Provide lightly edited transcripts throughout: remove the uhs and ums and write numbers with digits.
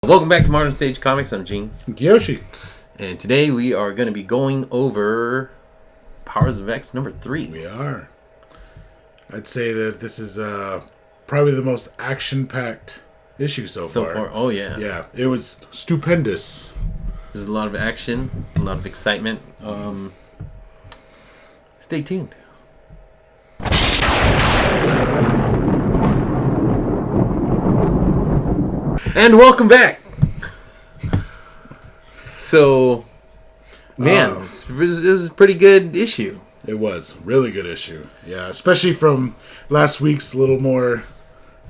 Welcome back to Modern Stage Comics. I'm Gene. Kiyoshi. And today we are going to be going over Powers of X number 3. We are. I'd say that this is probably the most action-packed issue so far. Oh, yeah. Yeah, it was stupendous. There's a lot of action, a lot of excitement. Stay tuned. And welcome back. So, man, this is a pretty good issue. It was really good issue. Yeah, especially from last week's little more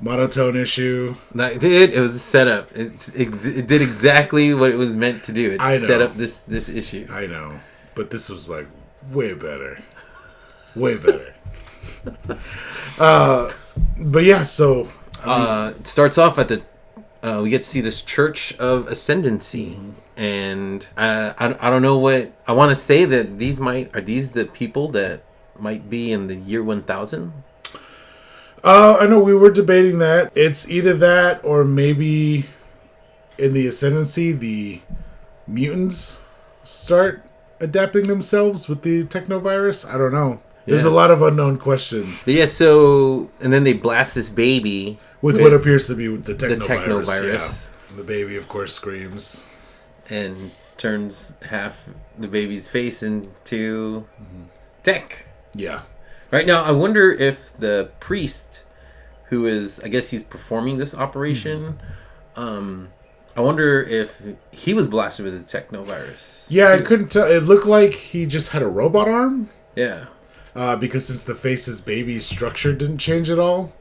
monotone issue. It was a setup. It did exactly what it was meant to do. It set up this issue. I know, but this was like way better. Way better. But yeah, so it starts off at the. We get to see this Church of Ascendancy, and I don't know what I want to say. That are these the people that might be in the year 1000? I know we were debating that. It's either that or maybe in the Ascendancy, the mutants start adapting themselves with the technovirus. I don't know. There's a lot of unknown questions. But yeah, so and then they blast this baby with what appears to be the technovirus. The technovirus. Yeah. The baby, of course, screams and turns half the baby's face into tech. Yeah. Right now, I wonder if the priest, who is, I guess he's performing this operation, I wonder if he was blasted with the technovirus. Yeah, I couldn't tell. It looked like he just had a robot arm. Yeah. Because since the face's baby's structure didn't change at all,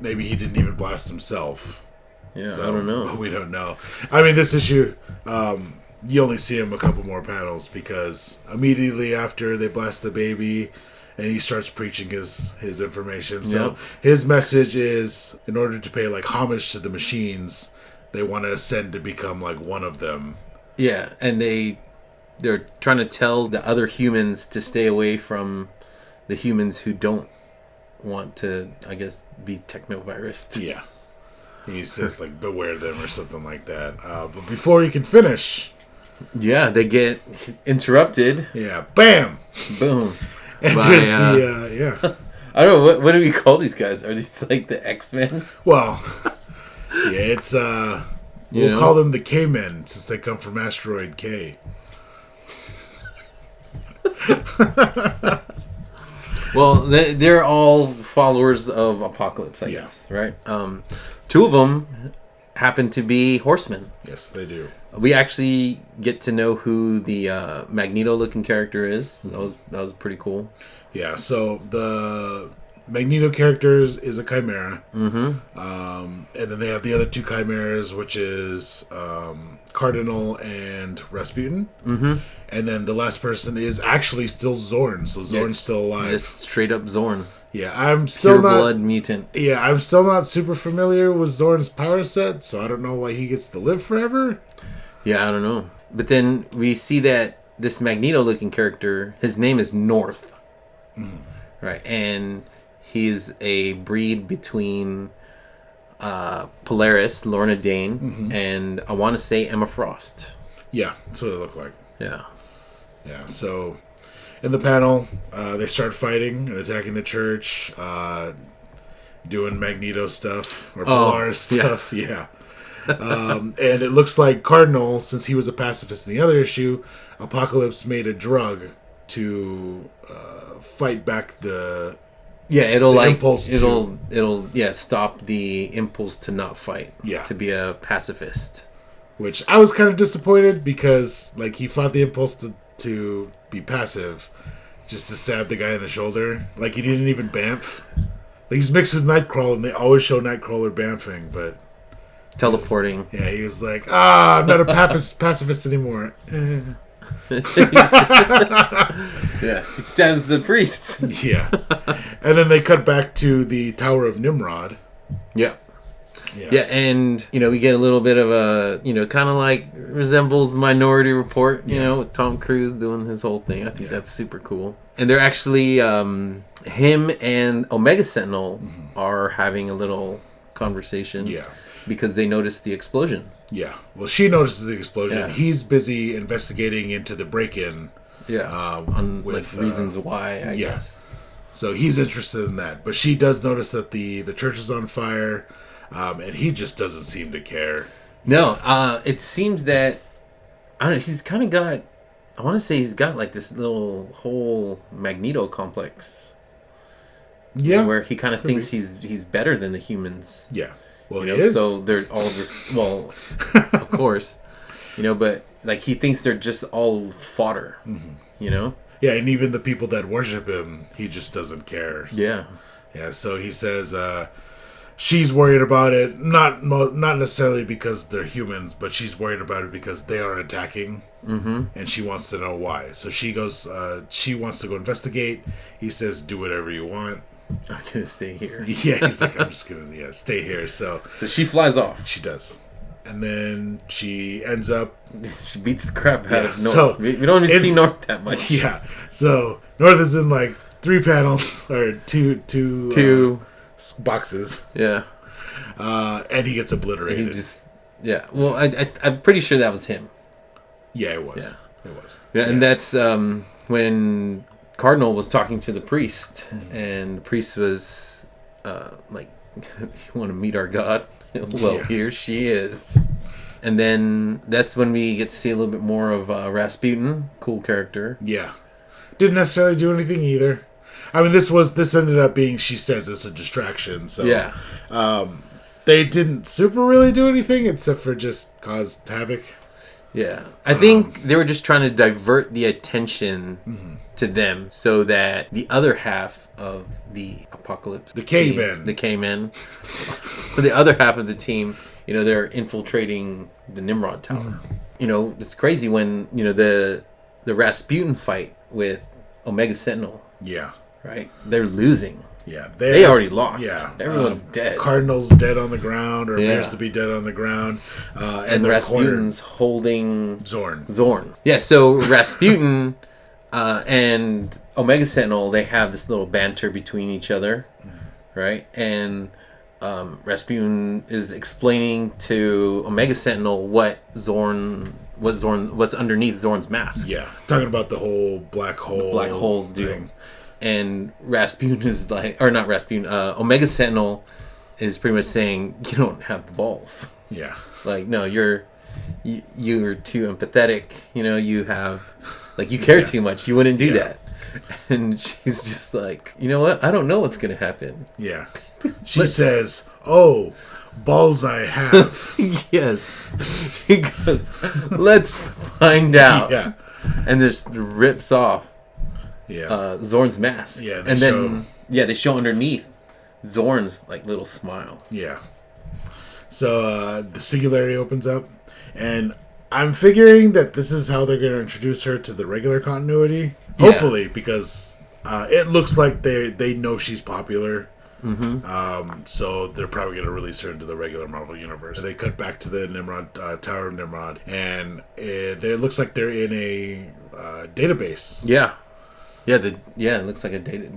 maybe he didn't even blast himself. Yeah, so, I don't know. We don't know. I mean, this issue, you only see him a couple more panels because immediately after they blast the baby and he starts preaching his information. So his message is, in order to pay like homage to the machines, they want to ascend to become like one of them. Yeah, and they're trying to tell the other humans to stay away from the humans who don't want to, I guess, be technovirused. Yeah. He says, like, beware them or something like that. But before he can finish... Yeah, they get interrupted. Yeah, bam! Boom. Enters the, I don't know, what do we call these guys? Are these, like, the X-Men? Well, yeah, it's, we'll call them the K-Men, since they come from Asteroid K. Well, they're all followers of Apocalypse, I guess, right? Two of them happen to be horsemen. Yes, they do. We actually get to know who the Magneto-looking character is. That was pretty cool. Yeah, so the Magneto character is a chimera. And then they have the other two chimeras, which is Cardinal and Rasputin. And then the last person is actually still Zorn. So Zorn's still alive. Just straight up Zorn. Yeah, I'm still Pure blood mutant. Yeah, I'm still not super familiar with Zorn's power set, so I don't know why he gets to live forever. Yeah, I don't know. But then we see that this Magneto-looking character, his name is North. Right, and he's a breed between Polaris, Lorna Dane, and I want to say Emma Frost. Yeah, that's what it looked like. Yeah. Yeah, so in the panel, they start fighting and attacking the church, doing Magneto stuff, or Polaris stuff, yeah. And it looks like Cardinal, since he was a pacifist in the other issue, Apocalypse made a drug to fight back the impulse it'll stop the impulse to not fight. Yeah. To be a pacifist. Which I was kind of disappointed because like he fought the impulse to be passive just to stab the guy in the shoulder. Like he didn't even bamf. Like he's mixed with Nightcrawler and they always show Nightcrawler bamfing, but teleporting. He was like, I'm not a pacifist anymore. Yeah, he stabs the priest. Yeah. And then they cut back to the Tower of Nimrod. Yeah. Yeah, and, we get a little bit of a, kind of like resembles Minority Report, you know, with Tom Cruise doing his whole thing. I think that's super cool. And they're actually, him and Omega Sentinel are having a little conversation. Yeah. because they noticed the explosion. Yeah. Well, she notices the explosion. Yeah. He's busy investigating into the break-in. Yeah. On with reasons why, I guess. So he's interested in that. But she does notice that the church is on fire, and he just doesn't seem to care. No, it seems that, I don't know, he's kind of got, I want to say he's got like this little whole Magneto complex. Yeah. Where he kind of thinks he's better than the humans. Yeah. Well, you know, he is. so they're all just, well, of course, you know, but like he thinks they're just all fodder, you know? Yeah, and even the people that worship him, he just doesn't care. Yeah. Yeah, so he says she's worried about it, not necessarily because they're humans, but she's worried about it because they are attacking, and she wants to know why. So she goes, she wants to go investigate. He says, do whatever you want. I'm going to stay here. Yeah, he's like, I'm just going to stay here. So she flies off. She does. And then she ends up... She beats the crap out of North. So we don't even see North that much. Yeah. So North is in like 3 panels, or two boxes. Yeah. And he gets obliterated. He just... Yeah. Well, I'm pretty sure that was him. Yeah, it was. Yeah. It was. Yeah, and that's when Cardinal was talking to the priest, and the priest was like, you want to meet our God? Well, here she is. And then that's when we get to see a little bit more of Rasputin. Cool character. Yeah. Didn't necessarily do anything either. I mean, this ended up being, she says it's a distraction. So yeah. They didn't super really do anything except for just cause havoc. Yeah. I think they were just trying to divert the attention to them so that the other half of the apocalypse, the K-Men, for the other half of the team, you know, they're infiltrating the Nimrod Tower. You know, it's crazy when, you know, the Rasputin fight with Omega Sentinel. Yeah. Right? They're losing. Yeah. They already lost. Yeah. Everyone's dead. Cardinal's dead on the ground, or appears to be dead on the ground. And Rasputin's holding Zorn. Yeah, so Rasputin and Omega Sentinel, they have this little banter between each other, right? And Rasputin is explaining to Omega Sentinel what's underneath Zorn's mask. Yeah, talking about the whole black hole deal. And Rasputin is like, or not Rasputin, Omega Sentinel is pretty much saying, you don't have the balls. Yeah. Like, no, you're too empathetic. You know, you have, like, you care too much. You wouldn't do that. And she's just like, you know what? I don't know what's going to happen. Yeah. She says, oh, balls I have. Yes. He goes, let's find out. Yeah. And just rips off Zorn's mask. Yeah. They show underneath Zorn's, like, little smile. Yeah. So the singularity opens up, and I'm figuring that this is how they're going to introduce her to the regular continuity. Yeah. Hopefully, because it looks like they know she's popular. So they're probably going to release her into the regular Marvel universe. They cut back to the Nimrod Tower of Nimrod, and it looks like they're in a database. Yeah. It looks like a data.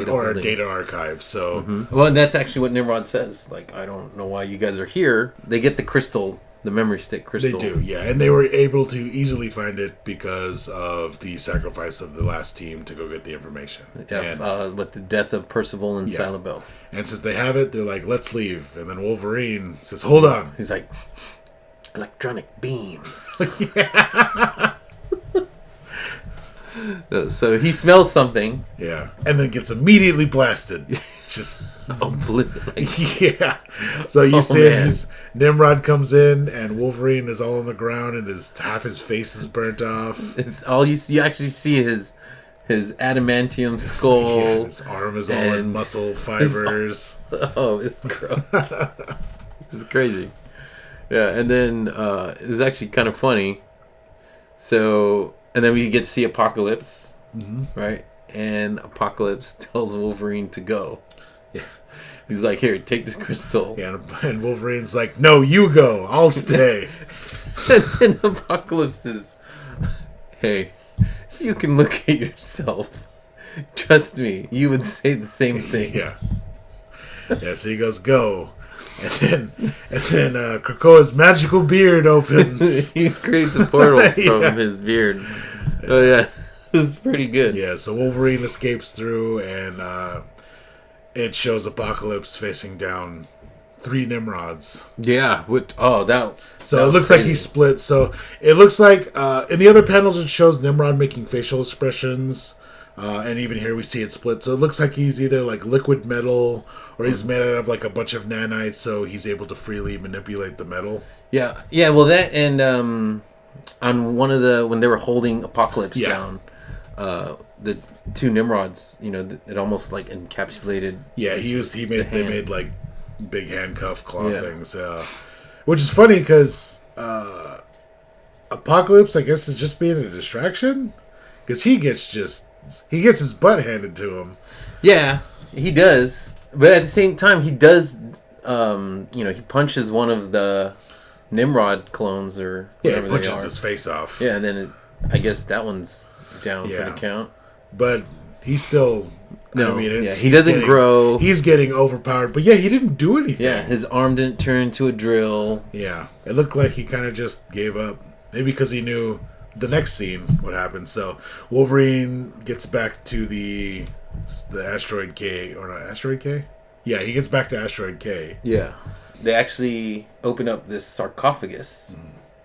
Or a data archive. So, well, and that's actually what Nimrod says. Like, I don't know why you guys are here. They get the crystal, the memory stick crystal. They do, yeah, and they were able to easily find it because of the sacrifice of the last team to go get the information. Yeah, with the death of Percival and Salabel. And since they have it, they're like, "Let's leave." And then Wolverine says, "Hold on." He's like, "Electronic beams." So he smells something. Yeah. And then gets immediately blasted. Just yeah. So you see Nimrod comes in and Wolverine is all on the ground and half his face is burnt off. It's all you actually see his adamantium skull. Yeah, his arm is all in muscle fibers. It's gross. It's crazy. Yeah, and then it was actually kind of funny. So, and then we get to see Apocalypse, right? And Apocalypse tells Wolverine to go. Yeah. He's like, here, take this crystal. Yeah, and Wolverine's like, no, you go. I'll stay. And then Apocalypse is, hey, if you can look at yourself, trust me, you would say the same thing. Yeah. Yeah, so he goes, go. and then Krakoa's magical beard opens. He creates a portal from his beard. Oh yeah, this is pretty good. Yeah, so Wolverine escapes through, and it shows Apocalypse facing down 3 Nimrods. Yeah. So it looks like he split. So it looks like in the other panels it shows Nimrod making facial expressions, and even here we see it split. So it looks like he's either like liquid metal or he's made out of like a bunch of nanites, so he's able to freely manipulate the metal. Yeah. Well, that and on one of the when they were holding Apocalypse down, the 2 Nimrods, it almost like encapsulated. Yeah, they made like big handcuff claw things, which is funny because Apocalypse, I guess, is just being a distraction because he gets his butt handed to him. Yeah, he does, but at the same time, he does. He punches one of the Nimrod clones or whatever he punches they are. his face off. Yeah, and then I guess that one's down for the count. But he's still. No, he doesn't grow. He's getting overpowered, but he didn't do anything. Yeah, his arm didn't turn into a drill. Yeah, it looked like he kind of just gave up. Maybe because he knew the next scene would happen. So Wolverine gets back to the Asteroid K, or not Asteroid K? Yeah, he gets back to Asteroid K. Yeah, they actually open up this sarcophagus,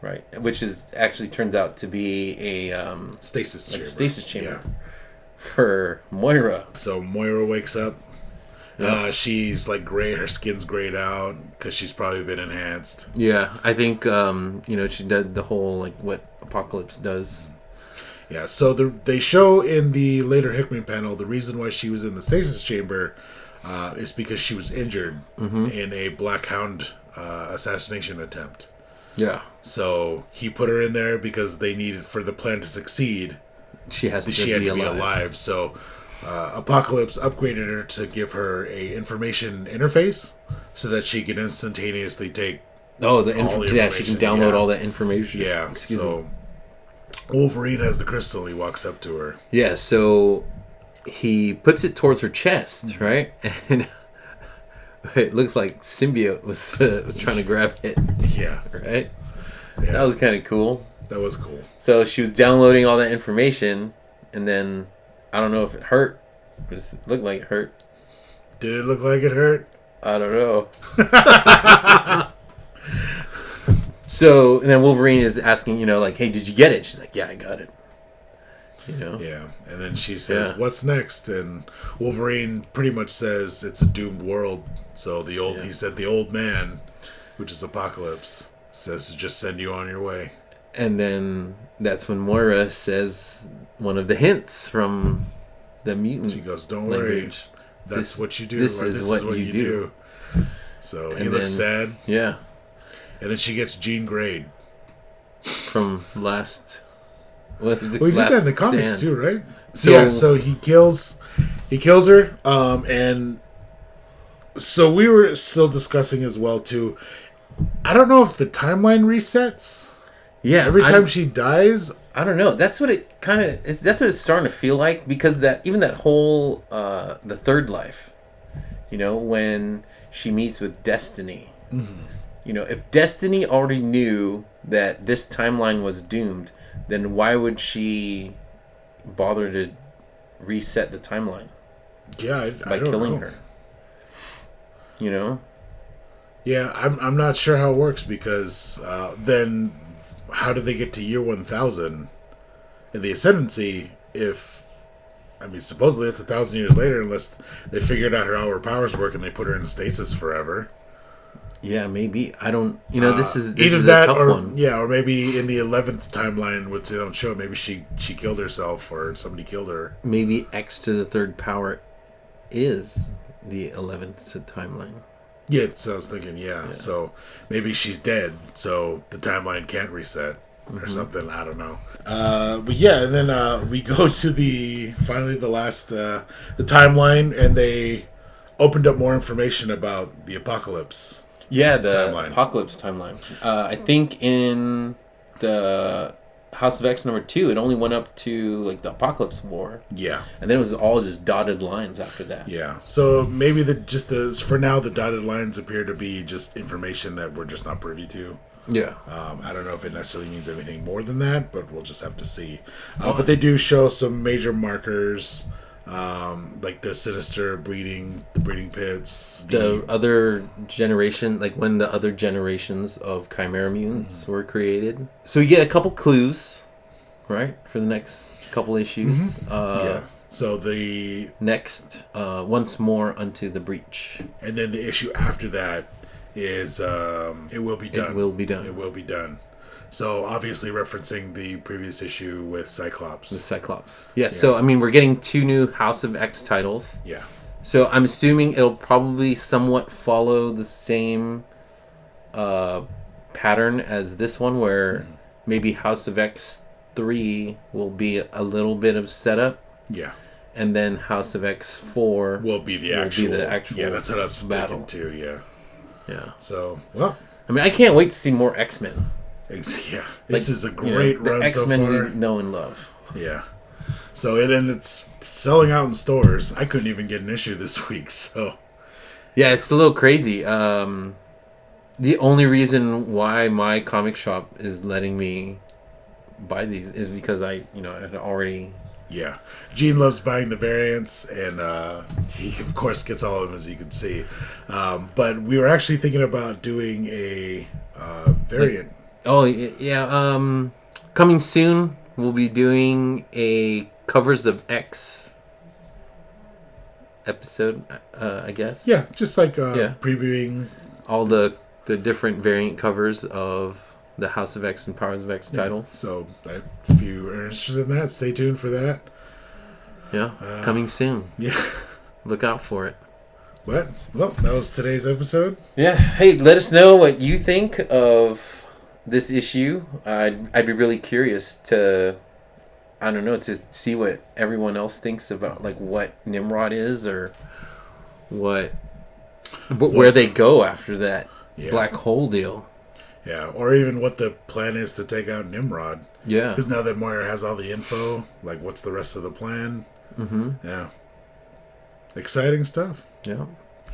right? Which actually turns out to be a stasis chamber. Yeah. For Moira. So Moira wakes up. Yep. She's like gray. Her skin's grayed out because she's probably been enhanced. Yeah, I think she did the whole like what Apocalypse does. Yeah, so they show in the later Hickman panel the reason why she was in the stasis chamber is because she was injured in a Black Hound assassination attempt. Yeah. So he put her in there because they needed, for the plan to succeed, she had to be alive. So Apocalypse upgraded her to give her a information interface so that she can instantaneously take she can download all that information. Yeah. Wolverine has the crystal. He walks up to her. Yeah. So he puts it towards her chest, right? And it looks like Symbiote was trying to grab it. Yeah. Right. Yeah. That was kind of cool. That was cool. So she was downloading all that information, and then I don't know if it hurt, but it looked like it hurt. Did it look like it hurt? I don't know. So, and then Wolverine is asking, like, hey, did you get it? She's like, yeah, I got it. Yeah. And then she says, what's next? And Wolverine pretty much says it's a doomed world. So he said the old man, which is Apocalypse, says to just send you on your way. And then that's when Moira says one of the hints from the mutant. She goes, don't worry. That's what you do. This is what you do. So he looks sad. Yeah. And then she gets Jean Grey. From last... What is it? We did that in the comics too, right? So he kills her. And so we were still discussing as well too. I don't know if the timeline resets. Yeah, every time she dies, I don't know. That's what it kind of. That's what it's starting to feel like because that whole the third life, when she meets with Destiny. Mm-hmm. If Destiny already knew that this timeline was doomed, then why would she bother to reset the timeline? Yeah, by killing her. Yeah, I'm not sure how it works because then how do they get to year 1000 in the Ascendancy if supposedly it's 1,000 years later unless they figured out how her powers work and they put her in stasis forever. Yeah, maybe. I don't... this is either is that a tough or one. Yeah, or maybe in the 11th timeline, which they don't show, maybe she killed herself or somebody killed her. Maybe X to the third power is the 11th timeline. Yeah, so I was thinking, yeah. So maybe she's dead, so the timeline can't reset or something. I don't know. But yeah, and then we go to finally the last the timeline, and they opened up more information about the Apocalypse. Yeah, the timeline. Apocalypse timeline. I think in the House of X number 2, it only went up to like the Apocalypse War. Yeah. And then it was all just dotted lines after that. Yeah. So maybe for now the dotted lines appear to be just information that we're just not privy to. Yeah. I don't know if it necessarily means anything more than that, but we'll just have to see. But they do show some major markers, like the Sinister breeding pits. The other generation, like when the other generations of Chimera mutants were created. So we get a couple clues, right, for the next couple issues. Yeah. So the next, Once More Unto the Breach. And then the issue after that is It Will Be Done. It Will Be Done. It Will Be Done. So obviously referencing the previous issue with Cyclops. Yeah, so I mean we're getting 2 new House of X titles. Yeah. So I'm assuming it'll probably somewhat follow the same pattern as this one, where maybe House of X 3 will be a little bit of setup. Yeah. And then House of X 4 will be the actual. Yeah, that's what I was battle. thinking too, yeah. Yeah. So, well. I mean, I can't wait to see more X-Men. Yeah. This is a great run so far. X-Men we know and love. Yeah. So, it's selling out in stores. I couldn't even get an issue this week, so. Yeah, it's a little crazy. The only reason why my comic shop is letting me buy these is because I had already... Yeah. Gene loves buying the variants, and he, of course, gets all of them, as you can see. But we were actually thinking about doing a variant. Coming soon, we'll be doing a Covers of X episode, I guess. Yeah, just like previewing... all the different variant covers of the House of X and Powers of X titles. So if you are interested in that, stay tuned for that. Yeah, coming soon. Yeah. Look out for it. But, well, that was today's episode. Yeah. Hey, let us know what you think of this issue. I'd be really curious to see what everyone else thinks about, like, what Nimrod is, or where they go after that black hole deal. Yeah, or even what the plan is to take out Nimrod. Yeah. Because now that Moira has all the info, like, what's the rest of the plan? Mm-hmm. Yeah. Exciting stuff. Yeah.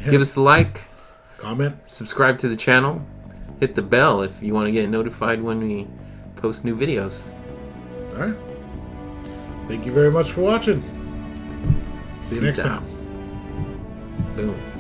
Give us a like. Comment. Subscribe to the channel. Hit the bell if you want to get notified when we post new videos. All right. Thank you very much for watching. See you next time. Boom.